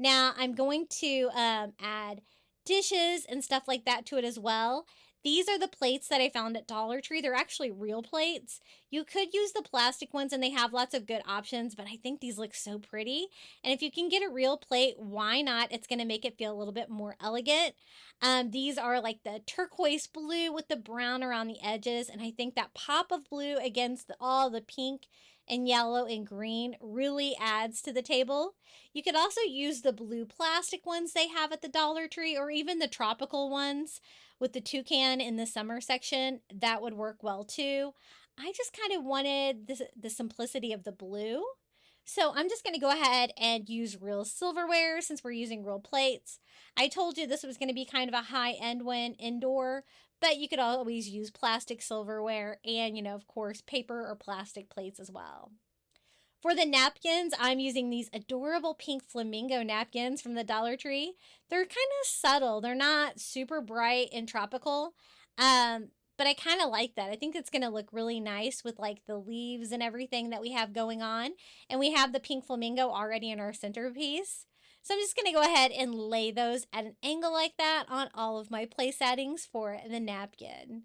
Now I'm going to add dishes and stuff like that to it as well. These are the plates that I found at Dollar Tree. They're actually real plates. You could use the plastic ones and they have lots of good options, but I think these look so pretty. And if you can get a real plate, why not? It's going to make it feel a little bit more elegant. These are like the turquoise blue with the brown around the edges, and I think that pop of blue against all the pink and yellow and green really adds to the table. You could also use the blue plastic ones they have at the Dollar Tree, or even the tropical ones with the toucan in the summer section. That would work well too. I just kind of wanted the simplicity of the blue. So I'm just going to go ahead and use real silverware since we're using real plates. I told you this was going to be kind of a high-end one indoor, but you could always use plastic silverware and, of course, paper or plastic plates as well. For the napkins, I'm using these adorable pink flamingo napkins from the Dollar Tree. They're kind of subtle. They're not super bright and tropical, but I kind of like that. I think it's going to look really nice with like the leaves and everything that we have going on. And we have the pink flamingo already in our centerpiece. So I'm just going to go ahead and lay those at an angle like that on all of my place settings for the napkin.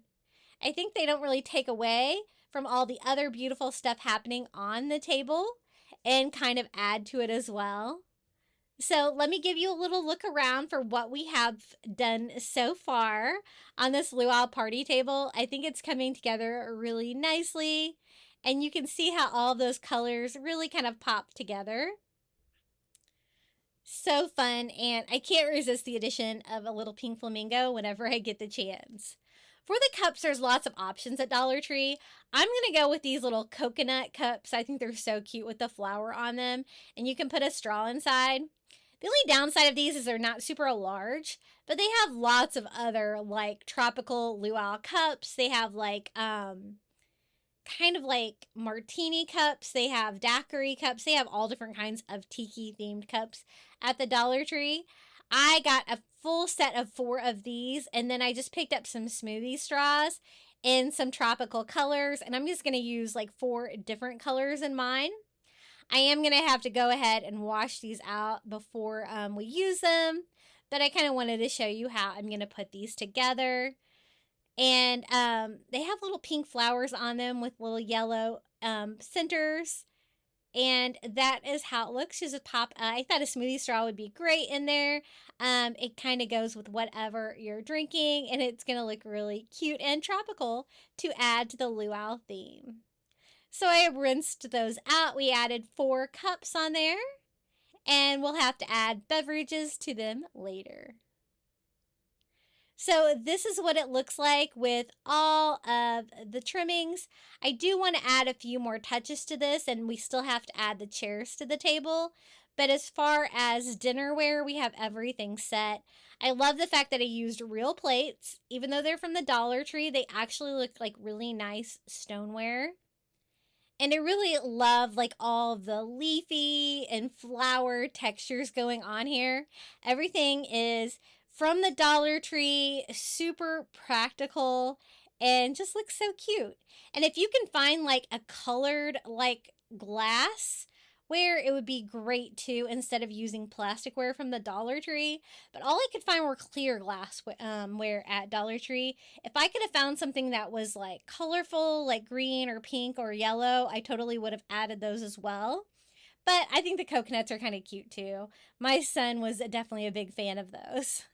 I think they don't really take away from all the other beautiful stuff happening on the table and kind of add to it as well. So let me give you a little look around for what we have done so far on this luau party table. I think it's coming together really nicely, and you can see how all those colors really kind of pop together. So fun, and I can't resist the addition of a little pink flamingo whenever I get the chance. For the cups, there's lots of options at Dollar Tree. I'm going to go with these little coconut cups. I think they're so cute with the flower on them, and you can put a straw inside. The only downside of these is they're not super large, but they have lots of other like tropical luau cups. They have like kind of like martini cups. They have daiquiri cups. They have all different kinds of tiki themed cups at the Dollar Tree. I got a full set of 4 of these, and then I just picked up some smoothie straws in some tropical colors, and I'm just going to use like 4 different colors in mine. I am going to have to go ahead and wash these out before we use them, but I kind of wanted to show you how I'm going to put these together. And they have little pink flowers on them with little yellow centers. And that is how it looks. Just a pop. I thought a smoothie straw would be great in there. It kind of goes with whatever you're drinking, and it's going to look really cute and tropical to add to the luau theme. So I rinsed those out. We added 4 cups on there, and we'll have to add beverages to them later. So this is what it looks like with all of the trimmings. I do want to add a few more touches to this, and we still have to add the chairs to the table. But as far as dinnerware, we have everything set. I love the fact that I used real plates. Even though they're from the Dollar Tree, they actually look like really nice stoneware. And I really love like all the leafy and flower textures going on here. Everything is from the Dollar Tree, super practical, and just looks so cute. And if you can find like a colored like glass where, it would be great too, instead of using plasticware from the Dollar Tree. But all I could find were clear glass ware at Dollar Tree. If I could have found something that was like colorful, like green or pink or yellow, I totally would have added those as well. But I think the coconuts are kind of cute too. My son was definitely a big fan of those.